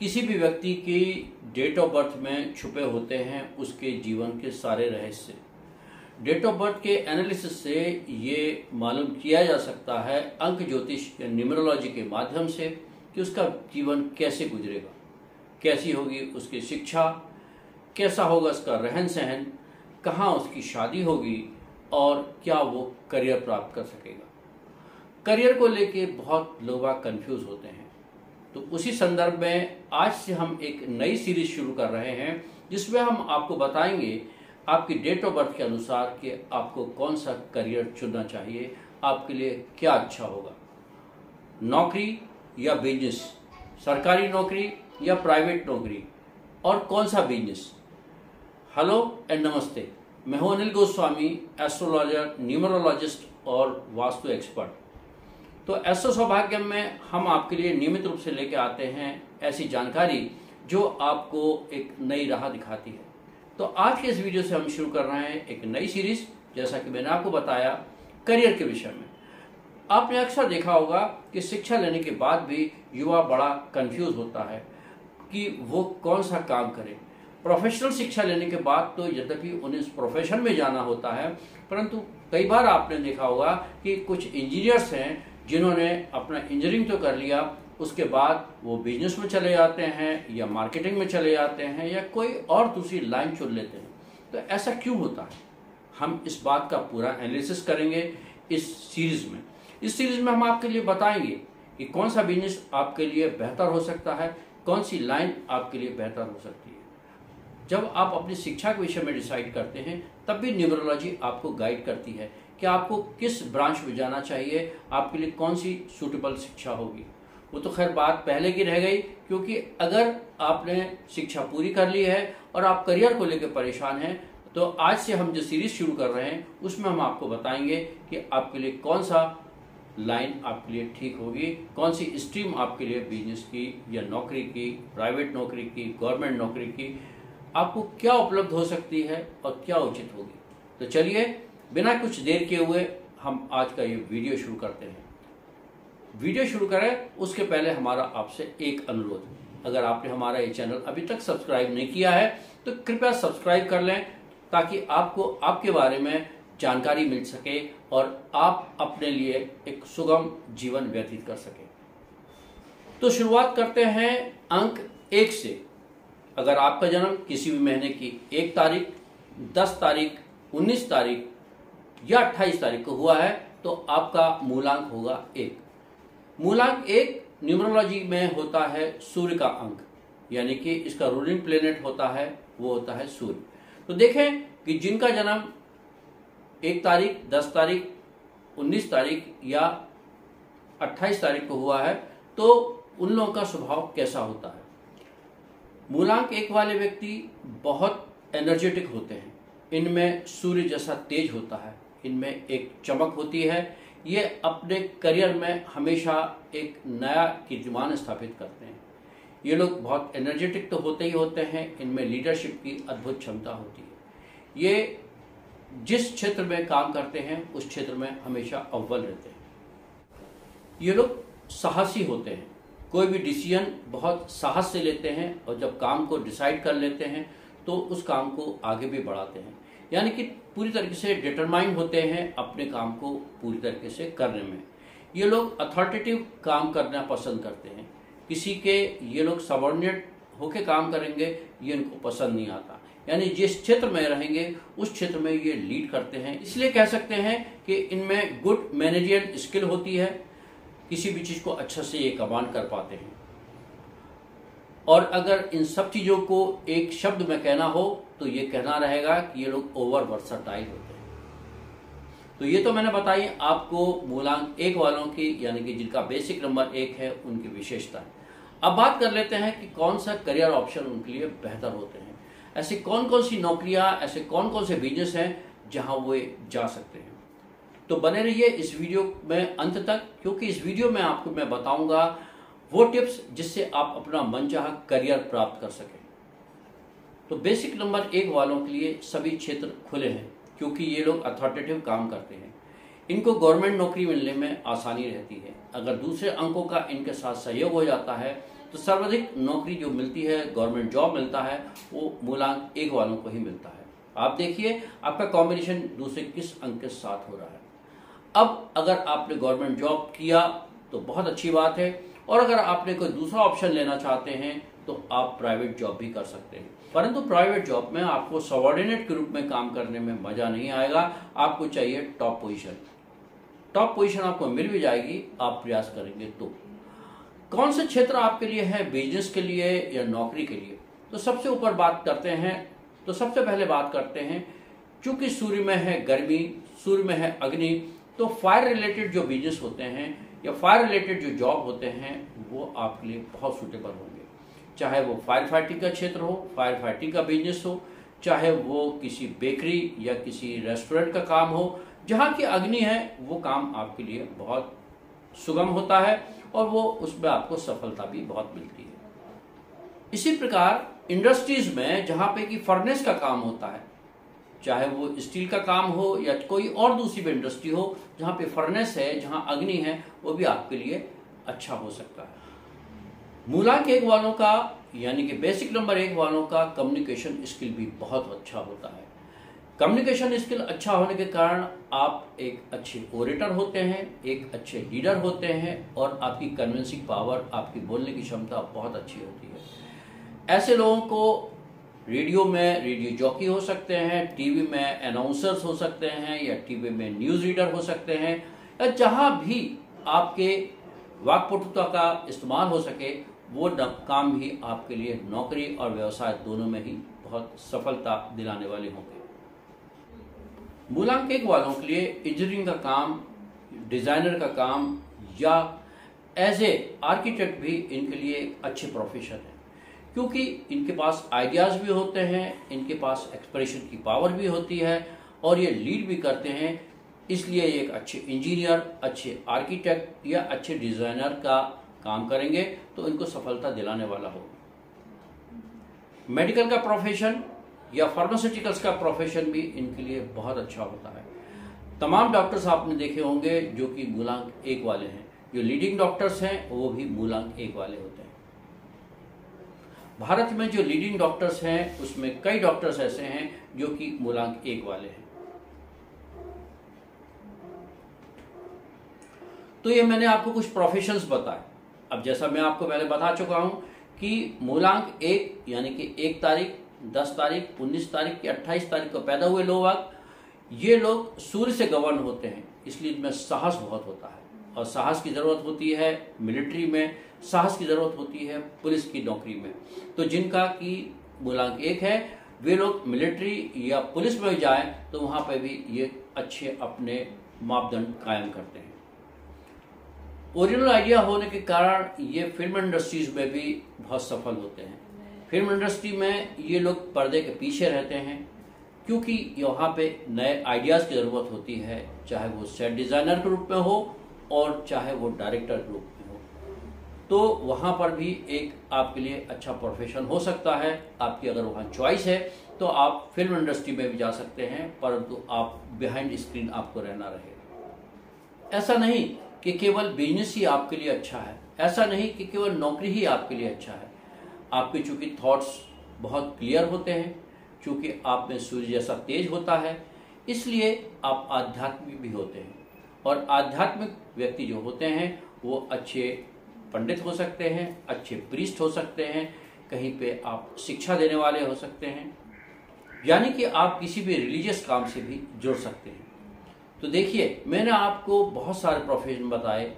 किसी भी व्यक्ति की डेट ऑफ बर्थ में छुपे होते हैं उसके जीवन के सारे रहस्य। डेट ऑफ बर्थ के एनालिसिस से ये मालूम किया जा सकता है अंक ज्योतिष या न्यूमरोलॉजी के माध्यम से कि उसका जीवन कैसे गुजरेगा, कैसी होगी उसकी शिक्षा, कैसा होगा उसका रहन सहन, कहाँ उसकी शादी होगी और क्या वो करियर प्राप्त कर सकेगा। करियर को लेके बहुत लोग कंफ्यूज होते हैं। तो उसी संदर्भ में आज से हम एक नई सीरीज शुरू कर रहे हैं जिसमें हम आपको बताएंगे आपकी डेट ऑफ बर्थ के अनुसार कि आपको कौन सा करियर चुनना चाहिए, आपके लिए क्या अच्छा होगा, नौकरी या बिजनेस, सरकारी नौकरी या प्राइवेट नौकरी और कौन सा बिजनेस। हेलो एंड नमस्ते, मैं हूं अनिल गोस्वामी, एस्ट्रोलॉजर, न्यूमरोलॉजिस्ट और वास्तु एक्सपर्ट। तो एस्ट्रो सौभाग्यम में हम आपके लिए नियमित रूप से लेके आते हैं ऐसी जानकारी जो आपको एक नई राह दिखाती है। तो आज के इस वीडियो से हम शुरू कर रहे हैं एक नई सीरीज, जैसा कि मैंने आपको बताया, करियर के विषय में। आपने अक्सर देखा होगा कि शिक्षा लेने के बाद भी युवा बड़ा कंफ्यूज होता है कि वो कौन सा काम करे। प्रोफेशनल शिक्षा लेने के बाद तो यद्यपि उन्हें इस प्रोफेशन में जाना होता है, परंतु कई बार आपने देखा होगा कि कुछ इंजीनियर्स हैं जिन्होंने अपना इंजीनियरिंग तो कर लिया, उसके बाद वो बिजनेस में चले जाते हैं या मार्केटिंग में चले जाते हैं या कोई और दूसरी लाइन चुन लेते हैं। तो ऐसा क्यों होता है, हम इस बात का पूरा एनालिसिस करेंगे इस सीरीज में। इस सीरीज में हम आपके लिए बताएंगे कि कौन सा बिजनेस आपके लिए बेहतर हो सकता है, कौन सी लाइन आपके लिए बेहतर हो सकती है। जब आप अपनी शिक्षा के विषय में डिसाइड करते हैं तब भी न्यूमरोलॉजी आपको गाइड करती है कि आपको किस ब्रांच में जाना चाहिए, आपके लिए कौन सी सूटेबल शिक्षा होगी। वो तो खैर बात पहले की रह गई, क्योंकि अगर आपने शिक्षा पूरी कर ली है और आप करियर को लेकर परेशान हैं तो आज से हम जो सीरीज शुरू कर रहे हैं उसमें हम आपको बताएंगे कि आपके लिए कौन सा लाइन आपके लिए ठीक होगी, कौन सी स्ट्रीम आपके लिए बिजनेस की या नौकरी की, प्राइवेट नौकरी की, गवर्नमेंट नौकरी की, आपको क्या उपलब्ध हो सकती है और क्या उचित होगी। तो चलिए बिना कुछ देर किए हुए हम आज का ये वीडियो शुरू करते हैं। वीडियो शुरू करें उसके पहले हमारा आपसे एक अनुरोध, अगर आपने हमारा ये चैनल अभी तक सब्सक्राइब नहीं किया है तो कृपया सब्सक्राइब कर लें ताकि आपको आपके बारे में जानकारी मिल सके और आप अपने लिए एक सुगम जीवन व्यतीत कर सके। तो शुरुआत करते हैं अंक 1 से। अगर आपका जन्म किसी भी महीने की 1 तारीख, 10 तारीख, 19 तारीख या 28 तारीख को हुआ है तो आपका मूलांक होगा 1। मूलांक 1 न्यूमरोलॉजी में होता है सूर्य का अंक, यानी कि इसका रूलिंग प्लेनेट होता है वो होता है सूर्य। तो देखें कि जिनका जन्म 1 तारीख, 10 तारीख, 19 तारीख या 28 तारीख को हुआ है तो उन लोगों का स्वभाव कैसा होता है। मूलांक 1 वाले व्यक्ति बहुत एनर्जेटिक होते हैं, इनमें सूर्य जैसा तेज होता है, इनमें एक चमक होती है, ये अपने करियर में हमेशा एक नया कीर्तिमान स्थापित करते हैं। ये लोग बहुत एनर्जेटिक तो होते ही होते हैं, इनमें लीडरशिप की अद्भुत क्षमता होती है। ये जिस क्षेत्र में काम करते हैं उस क्षेत्र में हमेशा अव्वल रहते हैं। ये लोग साहसी होते हैं, कोई भी डिसीजन बहुत साहस से लेते हैं और जब काम को डिसाइड कर लेते हैं तो उस काम को आगे भी बढ़ाते हैं, यानी कि पूरी तरीके से डिटरमाइंड होते हैं अपने काम को पूरी तरीके से करने में। ये लोग अथॉरिटेटिव काम करना पसंद करते हैं, किसी के ये लोग सबऑर्डिनेट होके काम करेंगे ये इनको पसंद नहीं आता, यानी जिस क्षेत्र में रहेंगे उस क्षेत्र में ये लीड करते हैं। इसलिए कह सकते हैं कि इनमें गुड मैनेजरियल स्किल होती है, किसी भी चीज को अच्छा से ये कमांड कर पाते हैं। और अगर इन सब चीजों को एक शब्द में कहना हो तो ये कहना रहेगा कि ये लोग ओवर वर्सटाइल होते हैं। तो ये तो मैंने बताई आपको मूलांक 1 वालों की, यानी कि जिनका बेसिक नंबर 1 है, उनकी विशेषता। अब बात कर लेते हैं कि कौन सा करियर ऑप्शन उनके लिए बेहतर होते हैं, ऐसी कौन कौन सी नौकरियां, ऐसे कौन कौन से बिजनेस हैं जहां वो जा सकते हैं। तो बने रहिए इस वीडियो में अंत तक, क्योंकि इस वीडियो में आपको मैं बताऊंगा वो टिप्स जिससे आप अपना मनचाहा करियर प्राप्त कर सकें। तो बेसिक नंबर 1 वालों के लिए सभी क्षेत्र खुले हैं, क्योंकि ये लोग अथॉरिटेटिव काम करते हैं, इनको गवर्नमेंट नौकरी मिलने में आसानी रहती है। अगर दूसरे अंकों का इनके साथ सहयोग हो जाता है तो सर्वाधिक नौकरी जो मिलती है, गवर्नमेंट जॉब मिलता है, वो मूलांक 1 वालों को ही मिलता है। आप देखिए आपका कॉम्बिनेशन दूसरे किस अंक के साथ हो रहा है। अब अगर आपने गवर्नमेंट जॉब किया तो बहुत अच्छी बात है, और अगर आपने कोई दूसरा ऑप्शन लेना चाहते हैं तो आप प्राइवेट जॉब भी कर सकते हैं। परंतु प्राइवेट जॉब में आपको सबऑर्डिनेट के रूप में काम करने में मजा नहीं आएगा, आपको चाहिए टॉप पोजीशन। टॉप पोजीशन आपको मिल भी जाएगी, आप प्रयास करेंगे तो। कौन से क्षेत्र आपके लिए है, बिजनेस के लिए या नौकरी के लिए? तो सबसे ऊपर बात करते हैं, तो सबसे पहले बात करते हैं, चूंकि सूर्य में है गर्मी, सूर्य में है अग्नि, तो फायर रिलेटेड जो बिजनेस होते हैं या फायर रिलेटेड जो जॉब होते हैं वो आपके लिए बहुत सूटेबल होंगे। चाहे वो फायर फाइटिंग का क्षेत्र हो, फायर फाइटिंग का बिजनेस हो, चाहे वो किसी बेकरी या किसी रेस्टोरेंट का काम हो, जहाँ की अग्नि है वो काम आपके लिए बहुत सुगम होता है और वो उसमें आपको सफलता भी बहुत मिलती है। इसी प्रकार इंडस्ट्रीज में जहाँ पे कि फर्नेस का काम होता है, चाहे वो स्टील का काम हो या कोई और दूसरी भी इंडस्ट्री हो जहाँ पे फर्नेस है, जहाँ अग्नि है, वो भी आपके लिए अच्छा हो सकता है। मूलांक 1 वालों का यानी कि बेसिक नंबर 1 वालों का कम्युनिकेशन स्किल भी बहुत अच्छा होता है। कम्युनिकेशन स्किल अच्छा होने के कारण आप एक अच्छे ओरेटर होते हैं, एक अच्छे लीडर होते हैं और आपकी कन्विंसिंग पावर, आपकी बोलने की क्षमता बहुत अच्छी होती है। ऐसे लोगों को रेडियो में रेडियो जॉकी हो सकते हैं, टीवी में अनाउंसर्स हो सकते हैं या टीवी में न्यूज़ रीडर हो सकते हैं, या जहां भी आपके वाक्पटुता का इस्तेमाल हो सके वो काम भी आपके लिए नौकरी और व्यवसाय दोनों में ही बहुत सफलता दिलाने वाले होंगे। मूलांक 1 वालों के लिए इंजीनियरिंग का काम, डिजाइनर का काम या एज ए आर्किटेक्ट भी इनके लिए अच्छे प्रोफेशन है, क्योंकि इनके पास आइडियाज भी होते हैं, इनके पास एक्सप्रेशन की पावर भी होती है और ये लीड भी करते हैं। इसलिए एक अच्छे इंजीनियर, अच्छे आर्किटेक्ट या अच्छे डिजाइनर का काम करेंगे तो इनको सफलता दिलाने वाला हो। मेडिकल का प्रोफेशन या फार्मास्यूटिकल्स का प्रोफेशन भी इनके लिए बहुत अच्छा होता है। तमाम डॉक्टर्स आपने देखे होंगे जो कि मूलांक 1 वाले हैं, जो लीडिंग डॉक्टर्स हैं वो भी मूलांक 1 वाले होते हैं। भारत में जो लीडिंग डॉक्टर्स हैं उसमें कई डॉक्टर्स ऐसे हैं जो कि मूलांक 1 वाले हैं। तो ये मैंने आपको कुछ प्रोफेशंस बताए। अब जैसा मैं आपको पहले बता चुका हूं कि मूलांक 1 यानी कि 1 तारीख, 10 तारीख, 19 तारीख या 28 तारीख को पैदा हुए लोग, ये लोग सूर्य से गवर्न होते हैं, इसलिए इनमें साहस बहुत होता है और साहस की जरूरत होती है मिलिट्री में, साहस की जरूरत होती है पुलिस की नौकरी में। तो जिनका कि मूलांक 1 है वे लोग मिलिट्री या पुलिस में जाएं तो वहां पर भी ये अच्छे अपने मापदंड कायम करते हैं। ओरिजिनल आइडिया होने के कारण ये फिल्म इंडस्ट्रीज में भी बहुत सफल होते हैं। फिल्म इंडस्ट्री में ये लोग पर्दे के पीछे रहते हैं क्योंकि यहाँ पे नए आइडियाज की जरूरत होती है, चाहे वो सेट डिजाइनर के रूप में हो और चाहे वो डायरेक्टर के रूप में हो। तो वहाँ पर भी एक आपके लिए अच्छा प्रोफेशन हो सकता है। आपकी अगर वहाँ चॉइस है तो आप फिल्म इंडस्ट्री में भी जा सकते हैं, परंतु आप बिहाइंड स्क्रीन आपको रहना रहे। ऐसा नहीं कि केवल बिजनेस ही आपके लिए अच्छा है, ऐसा नहीं कि केवल नौकरी ही आपके लिए अच्छा है। आपके चूंकि थॉट्स बहुत क्लियर होते हैं, चूंकि आप में सूर्य जैसा तेज होता है, इसलिए आप आध्यात्मिक भी होते हैं। और आध्यात्मिक व्यक्ति जो होते हैं वो अच्छे पंडित हो सकते हैं, अच्छे प्रीस्ट हो सकते हैं, कहीं पे आप शिक्षा देने वाले हो सकते हैं, यानी कि आप किसी भी रिलीजियस काम से भी जुड़ सकते हैं। तो देखिए मैंने आपको बहुत सारे प्रोफेशन बताए,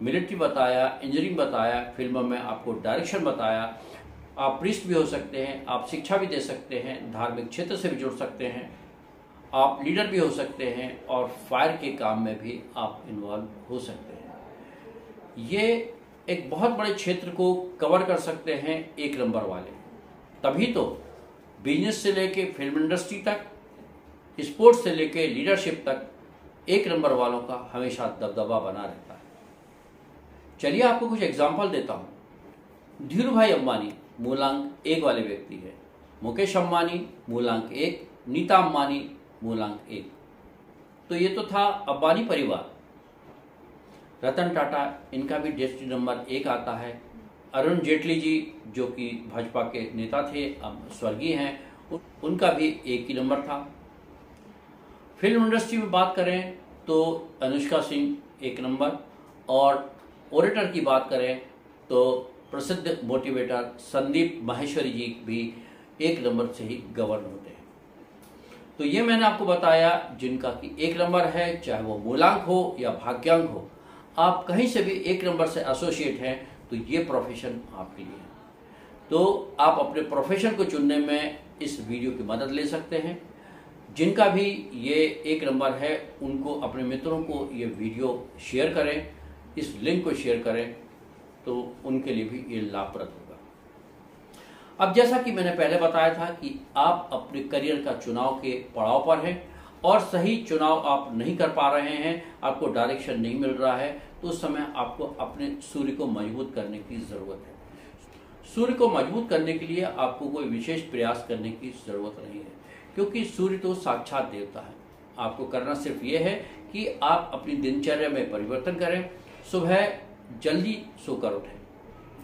मिलिट्री बताया, इंजीनियरिंग बताया, फिल्मों में आपको डायरेक्शन बताया, आप प्रीस्ट भी हो सकते हैं, आप शिक्षा भी दे सकते हैं, धार्मिक क्षेत्र से भी जुड़ सकते हैं, आप लीडर भी हो सकते हैं और फायर के काम में भी आप इन्वॉल्व हो सकते हैं। ये एक बहुत बड़े क्षेत्र को कवर कर सकते हैं 1 नंबर वाले। तभी तो बिजनेस से लेके फिल्म इंडस्ट्री तक, स्पोर्ट्स से लेके लीडरशिप तक 1 नंबर वालों का हमेशा दबदबा बना रहता है। चलिए आपको कुछ एग्जाम्पल देता हूं। धीरू भाई अंबानी मूलांक 1 वाले व्यक्ति है, मुकेश अंबानी मूलांक 1, नीता अंबानी मूलांक 1। तो ये तो था अंबानी परिवार। रतन टाटा, इनका भी डेस्टिनी नंबर 1 आता है। अरुण जेटली जी जो कि भाजपा के नेता थे, अब स्वर्गीय हैं, उनका भी एक ही नंबर था। फिल्म इंडस्ट्री में बात करें तो अनुष्का सिंह एक नंबर, और ओरेटर की बात करें तो प्रसिद्ध मोटिवेटर संदीप माहेश्वरी जी भी एक नंबर से ही गवर्न होते हैं। तो ये मैंने आपको बताया जिनका कि एक नंबर है, चाहे वो मूलांक हो या भाग्यांक हो, आप कहीं से भी एक नंबर से एसोसिएट हैं तो ये प्रोफेशन आपके लिए है। तो आप अपने प्रोफेशन को चुनने में इस वीडियो की मदद ले सकते हैं। जिनका भी ये एक नंबर है उनको, अपने मित्रों को ये वीडियो शेयर करें, इस लिंक को शेयर करें, तो उनके लिए भी ये लाभप्रद होगा। अब जैसा कि मैंने पहले बताया था कि आप अपने करियर का चुनाव के पड़ाव पर हैं और सही चुनाव आप नहीं कर पा रहे हैं, आपको डायरेक्शन नहीं मिल रहा है, तो उस समय आपको अपने सूर्य को मजबूत करने की जरूरत है। सूर्य को मजबूत करने के लिए आपको कोई विशेष प्रयास करने की जरूरत नहीं है, क्योंकि सूर्य तो साक्षात देवता है। आपको करना सिर्फ ये है कि आप अपनी दिनचर्या में परिवर्तन करें। सुबह जल्दी सोकर उठें,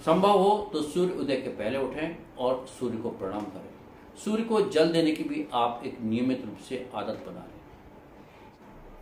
संभव हो तो सूर्य उदय के पहले उठें और सूर्य को प्रणाम करें। सूर्य को जल देने की भी आप एक नियमित रूप से आदत बना लें,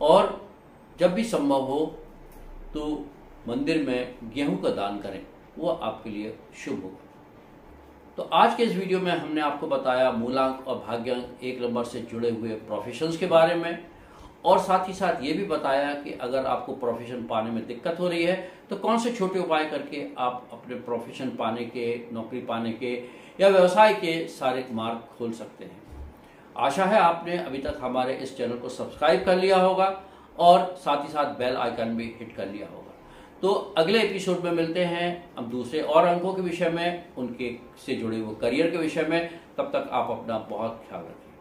और जब भी संभव हो तो मंदिर में गेहूं का दान करें, वो आपके लिए शुभ होगा। तो आज के इस वीडियो में हमने आपको बताया मूलांक और भाग्यांक एक नंबर से जुड़े हुए प्रोफेशंस के बारे में, और साथ ही साथ ये भी बताया कि अगर आपको प्रोफेशन पाने में दिक्कत हो रही है तो कौन से छोटे उपाय करके आप अपने प्रोफेशन पाने के, नौकरी पाने के या व्यवसाय के सारे मार्ग खोल सकते हैं। आशा है आपने अभी तक हमारे इस चैनल को सब्सक्राइब कर लिया होगा और साथ ही साथ बेल आइकन भी हिट कर लिया होगा। तो अगले एपिसोड में मिलते हैं हम दूसरे और अंकों के विषय में, उनके से जुड़े हुए करियर के विषय में। तब तक आप अपना बहुत ख्याल रखें।